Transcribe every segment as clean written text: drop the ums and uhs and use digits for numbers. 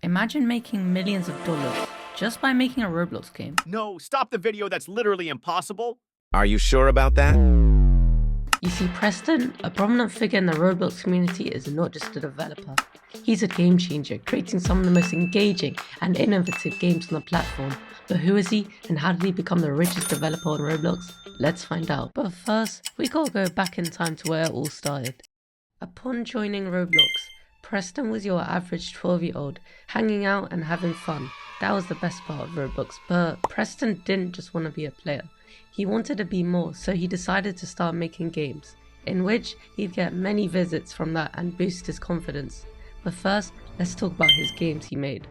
Imagine making millions of dollars just by making a Roblox game. No, stop the video, that's literally impossible. Are you sure about that? You see, Preston, a prominent figure in the Roblox community, is not just a developer. He's a game changer, creating some of the most engaging and innovative games on the platform. But who is he, and how did he become the richest developer on Roblox? Let's find out. But first, we gotta go back in time to where it all started. Upon joining Roblox, Preston was your average 12-year-old, hanging out and having fun. That was the best part of Roblox, but Preston didn't just want to be a player. He wanted to be more, so he decided to start making games, in which he'd get many visits from that and boost his confidence. But first, let's talk about his games he made.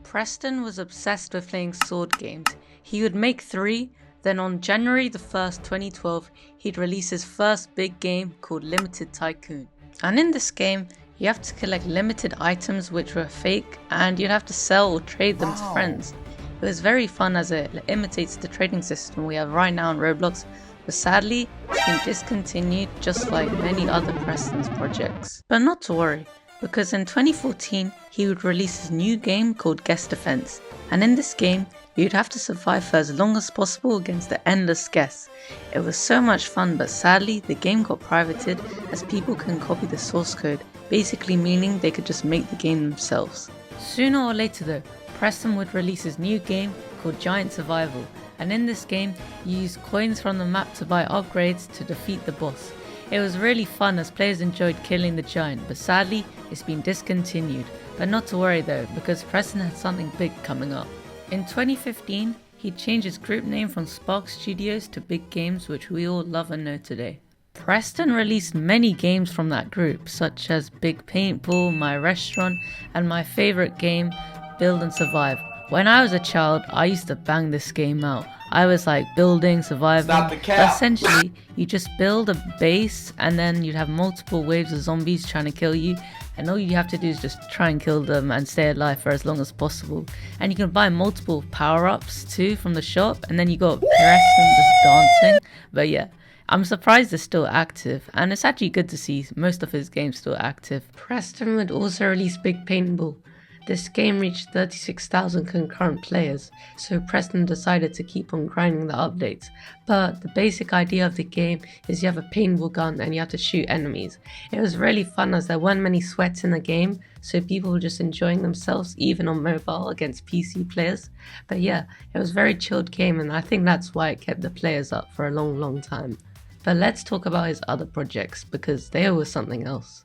Preston was obsessed with playing sword games. He would make 3, then on January the 1st, 2012, he'd release his first big game called Limited Tycoon. And in this game, you have to collect limited items which were fake, and you'd have to sell or trade them to friends. It was very fun as it imitates the trading system we have right now in Roblox, but sadly it's been discontinued just like many other Preston's projects. But not to worry, because in 2014 he would release his new game called Guest Defense, and in this game you'd have to survive for as long as possible against the endless guests. It was so much fun, but sadly the game got privated as people can copy the source code, basically meaning they could just make the game themselves. Sooner or later though, Preston would release his new game called Giant Survival, and in this game you use coins from the map to buy upgrades to defeat the boss. It was really fun as players enjoyed killing the giant, but sadly it's been discontinued. But not to worry though, because Preston had something big coming up. In 2015, he changed his group name from Spark Studios to Big Games, which we all love and know today. Preston released many games from that group, such as Big Paintball, My Restaurant, and my favourite game, Build and Survive. When I was a child, I used to bang this game out. I was like building, surviving. But essentially, you just build a base and then you'd have multiple waves of zombies trying to kill you, and all you have to do is just try and kill them and stay alive for as long as possible. And you can buy multiple power-ups too from the shop, and then you got Preston just dancing. But yeah, I'm surprised it's still active, and it's actually good to see most of his games still active. Preston would also release Big Paintball. This game reached 36,000 concurrent players, so Preston decided to keep on grinding the updates. But the basic idea of the game is you have a paintball gun and you have to shoot enemies. It was really fun as there weren't many sweats in the game, so people were just enjoying themselves even on mobile against PC players. But yeah, it was a very chilled game, and I think that's why it kept the players up for a long time. But let's talk about his other projects, because they were something else.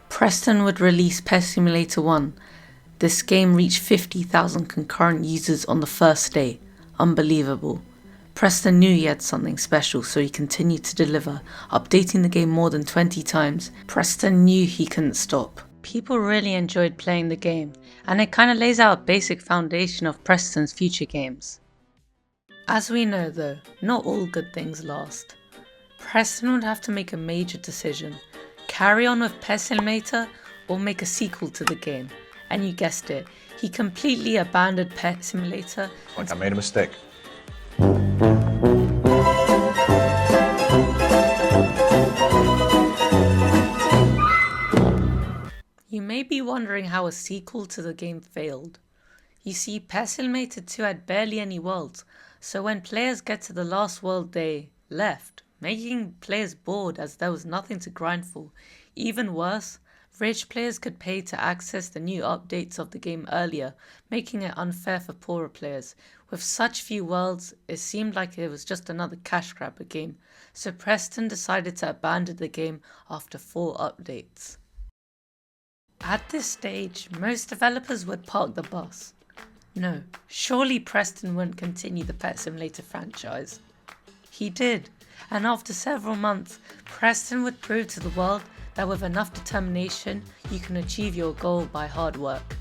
Preston would release Pet Simulator 1. This game reached 50,000 concurrent users on the first day. Unbelievable. Preston knew he had something special, so he continued to deliver, updating the game more than 20 times. Preston knew he couldn't stop. People really enjoyed playing the game, and it kind of lays out a basic foundation of Preston's future games. As we know though, not all good things last. Preston would have to make a major decision. Carry on with Pet Simulator or make a sequel to the game. And you guessed it, he completely abandoned Pet Simulator. Like I made a mistake. You may be wondering how a sequel to the game failed. You see, Pet Simulator 2 had barely any worlds, so when players get to the last world they left, making players bored as there was nothing to grind for. Even worse, rich players could pay to access the new updates of the game earlier, making it unfair for poorer players. With such few worlds, it seemed like it was just another cash grabber game, so Preston decided to abandon the game after 4 updates. At this stage, most developers would park the bus. No, surely Preston wouldn't continue the Pet Simulator franchise. He did. And after several months, Preston would prove to the world that with enough determination, you can achieve your goal by hard work.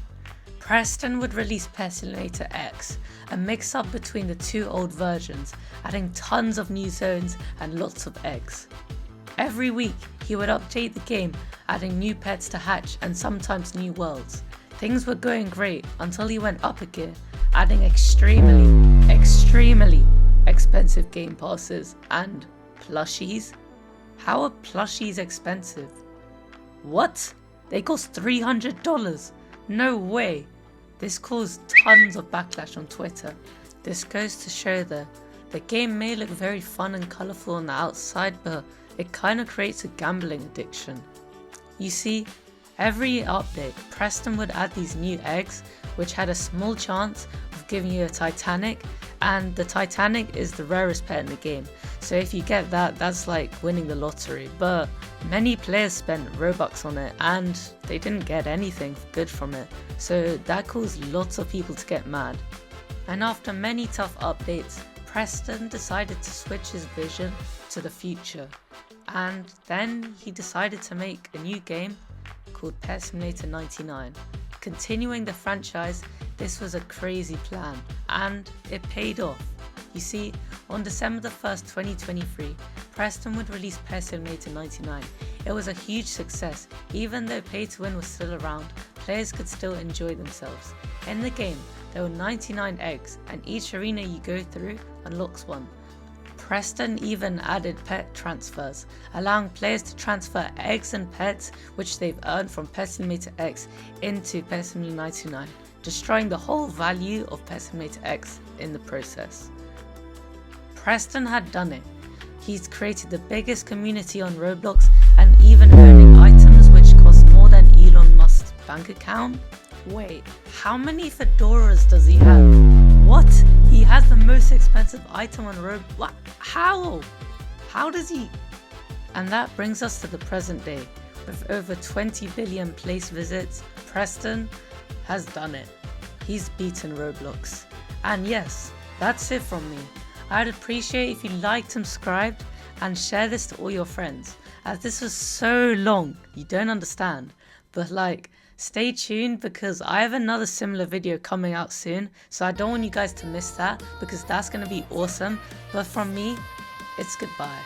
Preston would release Pet Simulator X, a mix-up between the 2 old versions, adding tons of new zones and lots of eggs. Every week, he would update the game, adding new pets to hatch and sometimes new worlds. Things were going great until he went up a gear, adding extremely expensive game passes and plushies. How are plushies expensive? What? They cost $300. No way. This caused tons of backlash on Twitter. This goes to show that the game may look very fun and colourful on the outside, but it kind of creates a gambling addiction. You see, every update, Preston would add these new eggs, which had a small chance of giving you a Titanic, and the Titanic is the rarest pet in the game. So if you get that, that's like winning the lottery. But many players spent Robux on it and they didn't get anything good from it. So that caused lots of people to get mad. And after many tough updates, Preston decided to switch his vision to the future. And then he decided to make a new game called Pet Simulator 99. Continuing the franchise, this was a crazy plan and it paid off. You see, on December the 1st, 2023, Preston would release Pet Simulator 99. It was a huge success. Even though pay to win was still around, players could still enjoy themselves. In the game, there were 99 eggs and each arena you go through unlocks one. Preston even added pet transfers, allowing players to transfer eggs and pets which they've earned from Pet Simulator X into Pet Simulator 99, destroying the whole value of Pet Simulator X in the process. Preston had done it. He's created the biggest community on Roblox and even earning items which cost more than Elon Musk's bank account. Wait, how many fedoras does he have? What? He has the most expensive item on Roblox. What? How? How does he? And that brings us to the present day. With over 20 billion place visits, Preston has done it. He's beaten Roblox. And yes, that's it from me. I'd appreciate if you liked and subscribed and share this to all your friends, as this was so long, you don't understand. But stay tuned because I have another similar video coming out soon, so I don't want you guys to miss that because that's going to be awesome. But from me, it's goodbye.